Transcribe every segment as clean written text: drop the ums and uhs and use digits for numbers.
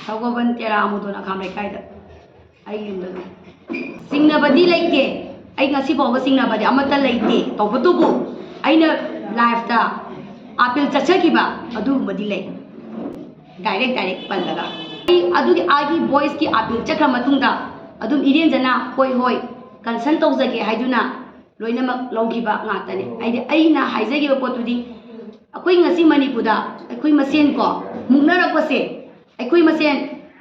Saugaban tera amudona kamre kaida ai yumda singnabadi leite ai ngasi bawa singnabadi amata leite tobutubu aina live ta apil chachakiba adu badi lei direct pallaga ai adu agi voice ki apil chakra matungda adum irien jana hoi hoi consent tawjage haiduna loinamak lawgiba ngatani aina haijagi ba potudi akoi ngasi manipuda akoi masen ko mungnarakpase akoi masen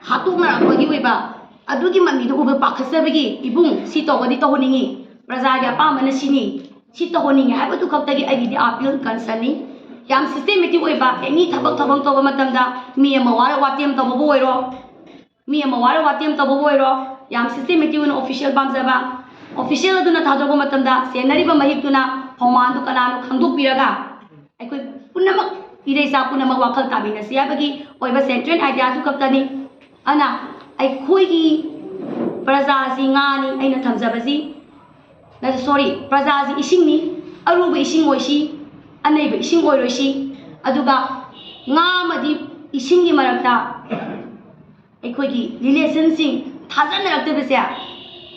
hatuknarakpagi oiba adugi mami do uba pakhasabagi ibung si tawadi tawhoningi praja ya pamana sini si tawhoningi habatu khaptagi agidi appeal consani yam systematic oiba any thabak tawba matamda mi amawara watem tawbo oiro mi amawara watem tawbo oiro yam systematic on official bamjaba official aduna thajobo matamda senari ba mahikuna homandu kananu khangdokpiraga aikoi punamak ireisa punamak wakhal tabina siabagi oiba central idea du kaptani ana aikhoigi prajaji ngani aina thamjabaji na sorry prajaji isingni aruba ising oisi anaiba ising oiroisi aduga nga madi isingi marakta aikhoigi relationship thajanaraktebase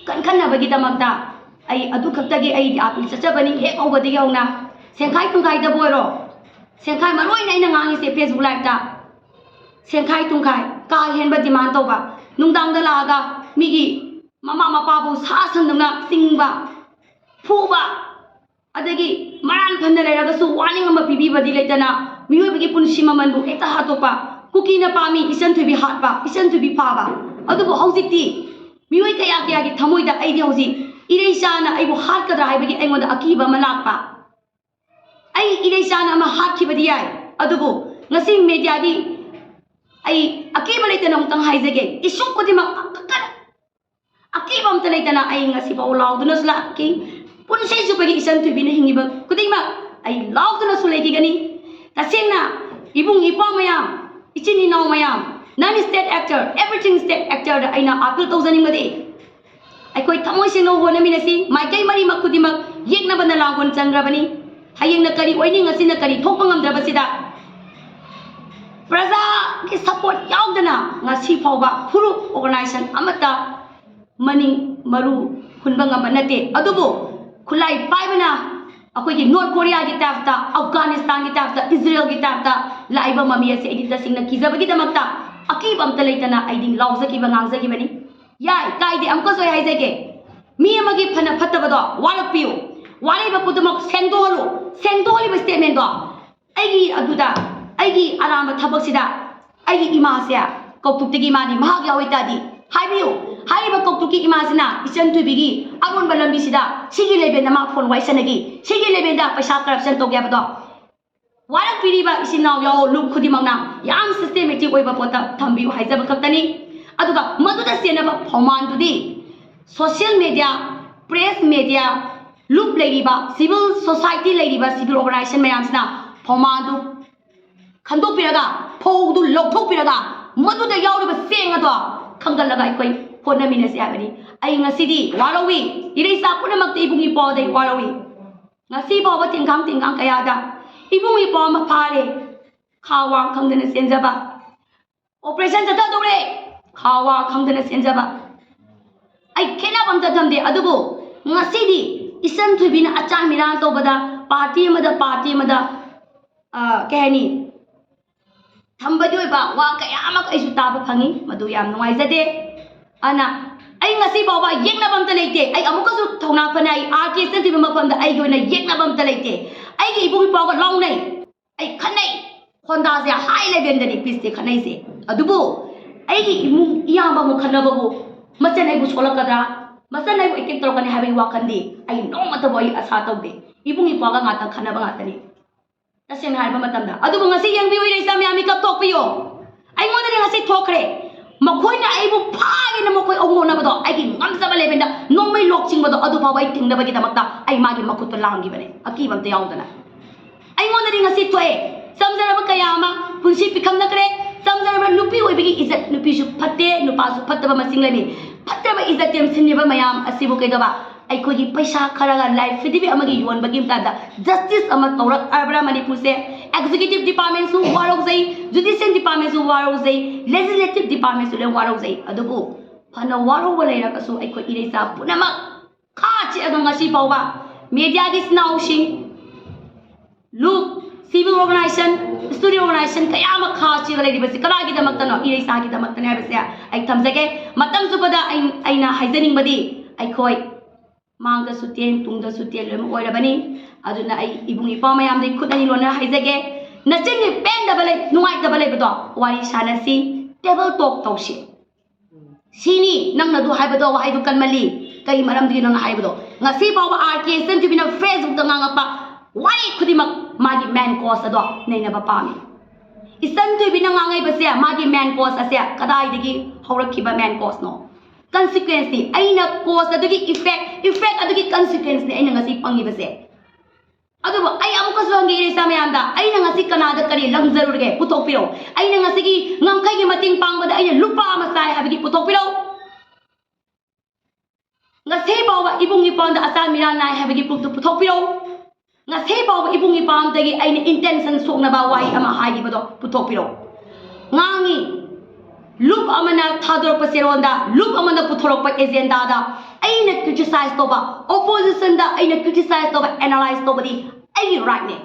kankanabagi damakta ai adu khaktagi ai apil chachabani he obadi yauna sengkhai tungkhai da boiro sengkhai maroi na ina ngangi se Facebook live ta sengkhai tungkhai ka henba demand toba nungdang da laga migi mama mapabu sa sanduna singba phuba adagi maran phanna leraga su warning ama pibi badi leitana mioi bigi punsi mamanbu eta hatopa kuki na pami isan thubi hatba isan thubi phaba adubu haujikti mioi kaya gi thamoida aidi hauji ireisana aibu hatkadra haibagi aingoda akiba malakpa ai ireisana ama hatkibadi yai adubu ngasi media di ai akiba leitana umtang haijage isuk kodima akiba umta leitana ai ngasi ba lauduna sla ki punsai supagi isan tu bina hingiba kudima ai lauduna sulegi gani tasena ibung ipa maya ichini naw maya non state actor everything state actor da aina appeal tawjani made ai koi thamoi sino hona minasi maikai mari makudima yekna bana lagon changrabani hayeng na kari oini ngasi na kari thokpa ngamdrabasida praja ki support yaudana ngasi fawba furu organization amata maning maru hunbanga manate adubu khulai paibana akoigi North Korea gi tafta Afghanistan gi tafta Israel gi tafta laiba mami ase edita singna kizabagi damakta akibam taleitana aiding lawzaki bangangjagi bani yai kaidi amko soi haijage mi amagi phana phatabado walakpiu waliba pudumak sengdoholi ba statement do aigi aduda aigi aramba thabaksida aigi imasia koktuktigi mani mahag yawaitadi haibiu haiba koktuki imasina isan tubigi aron balambi sida sigi lebe na ma phone waisanagi sigi lebe da paisa corruption to gya bado warak piriba isinaw yaw luk khudi mangna yam systematic oiba pota thambiu haijaba kaptani aduga maduda senaba phoman dudi social media press media loop leriba civil society leriba civil organization mayamsna phomadu khando piraga phoudu lokthok piraga maduda yawriba sengado khangalaga ikoi phone minasi abani ai ngasidi walawi ireisa punamakti ibungi podai walawi ngasi bawa tingkang kaya da ibungi po ma phare khawang khangdana senjaba operation jata dore khawa khangdana senjaba ai khena bamta thamde adubu ngasidi isan thubina acha miran to bada party amada kahani thambadi oiba wa kaya amak aisu taba phangi madu yam nungai jade ana ai ngasi bawa yekna bamta leite ai amukasu thona phanai RK san thiba mafamda ai goina yekna bamta leite ai gi ibungi pawa lawnai ai khanai honda se high level dani piste khanai se adubu ai gi imung iyamba mu khanababu masan ai bu solakadra masan ai bu itik torokani habi wakandi ai no mata boy asa tawde ibungi pawa ngata khanaba ngatani tasen harba matamda adubu ngasi yang bi oire sam yami kap tokpiyo ai modani ngasi thokre makhoina ai bu phagi na makoi ongona bado ai gi ngamjaba lebenda nomai lokching bado adu pawa ai tingda bagi damakta ai magi makut langi bane aki bamte yaudana ai modani ngasi thoe samjaraba kayama punsi pikam nakre samjaraba nupi oibigi izat nupi su phatte nupa su phattaba masing lami phattaba izat tem sinniba mayam asibu kaidaba ꯑꯩꯈꯣꯏꯒꯤ ꯄꯩꯁꯥ ꯈꯔꯒ life certificate ꯑꯃꯒꯤ ꯌꯣꯟꯕꯒꯤ ꯃꯇꯥꯡꯗ justice ꯑꯃ ꯇꯧꯔꯛꯑꯕ꯭ꯔꯥ ꯃꯅꯤꯄꯨꯔꯁꯦ executive ꯗꯤꯄꯥꯔꯠꯃꯦꯟꯁꯨ ꯋꯥꯔꯧꯖꯩ ꯖꯨꯗꯤꯁꯤꯌꯦꯜ ꯗꯤꯄꯥꯔꯠꯃꯦꯟꯁꯨ ꯋꯥꯔꯧꯖꯩ legislative ꯗꯤꯄꯥꯔꯠꯃꯦꯟꯁꯨ ꯂꯣꯏ ꯋꯥꯔꯧꯖꯩ ꯑꯗꯨꯕꯨ ꯐꯅ ꯋꯥꯔꯧꯕ ꯂꯩꯔꯒꯁꯨ ꯑꯩꯈꯣꯏ ꯏꯔꯩꯆꯥ ꯄꯨꯝꯅꯃꯛ ꯈꯥ ꯆꯦꯠꯂꯒ ꯉꯁꯤ ꯐꯥꯎꯕ ꯃꯦꯗꯤꯌꯥꯒꯤ ꯁꯤꯅꯥꯎꯁꯤꯡ ꯂꯨꯞ सिविल ऑर्गेनाइजेशन स्टूडेंट ऑर्गेनाइजेशन कया अमा खा चिग लेरिबसि कलागिदमक्तनो इरेसागिदमक्तने हाबसे आई थमजगे मतम सुपदा आइना हाइजनिंगबदि आइखोय मांगदा सुतेन तुंगदा सुतेन लोम ओइरबनि अदुना आई इबुंग इपा मयाम दे खुदनि लोना हाइजगे नचिंगि पेन दबले नुवाइ दबले बदो वारी सानसी टेबल टॉक तौसि सिनी नंगना दु हाइबदो वाहाइदु कनमली कई मरमदि नंग हाइबदो ngasi pawa RK Sentubina Facebook da ngangapa wari खुदिमक मागी मैन कोस अदो नैनबा पामी इसन तुबिना ngangai बसे मागी मैन कोस असे कदाइदगी हौरखिबा मैन कोस नो consequence ni aina कोस अदुगी effect अदुगी consequence ni aina ngasi Pangi बसे अदुबो आई अमुक सोंगे इरेसा मयामदा aina ngasi कनादा करी लंगजरुगे पुथोपिरो aina ngasi gi ngamkai gi mating पांगबदा aina लुपा मसाय हाबिगी पुथोपिरो ngasi bawa ibung ipanda asal miranai habigi puthokpiro ngasi bawa ibung ipam dagi aina intention sokna ba wai ama haigi bado puthokpiro ngangi loop amana thador paseronda loop amana puthorok pa agenda da aina criticize toba opposition da aina criticize toba analyze toba di ai right ne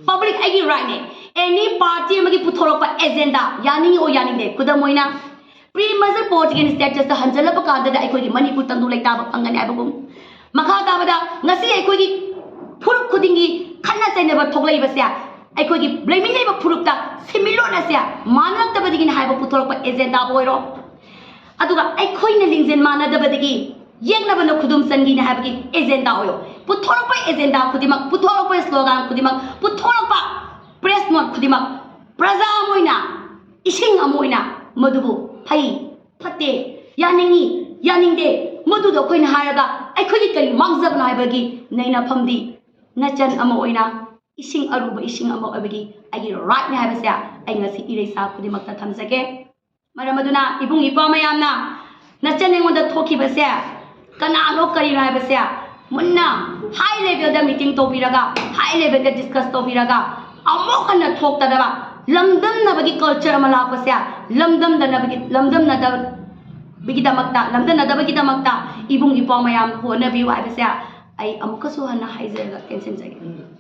public ai right ne any party amagi puthorok pa agenda yani o yani de kudamoina pre-merger political status da hanjala pa kada da aikoi manipur tangdu laita ba pangani abagum makha ta bada ngasi aikoi gi phuruk khudingi khanna chaina ba thoklai ba sia aikoi gi blaming nei ba phuruk ta similo na sia manak ta badigi na haiba puthorok pa agenda boiro aduga aikoi na lingzen mana da badigi yengna ba no khudum sangi na haiba gi agenda oyo puthorok pa agenda khudimak puthorok pa slogan khudimak puthorok pa press note khudimak praja moina ising amoina madubu Fai फते यानिंगी यानिंगदे मदुदो खोइन हारगा आइखोगी करी मांगजबना हाइबगी नैना फमदी नचन अमा ओइना इसिंग अरुब इसिंग अमा ओइबगी आइगी right ने हाइबसे आइ ngasi इरेसा खुदिमक्ता थमजगे मरमदुना इबुंग इपा मयामना नचन एंगोंदा थोखिबसे कनानो करी हाइबसे Munna high level दा meeting तोबिरगा high level दा discuss तोबिरगा अमोखना थोक्तदबा लमदम नबगी culture अमा लापसे लमदम नबगी लमदम नदबगी दमक्ता लमदम नदबगी दमक्ता इबुंग इपा मयाम होनबिउ हाइबसे आई अमुकसु हना हाइजरगा tension जगे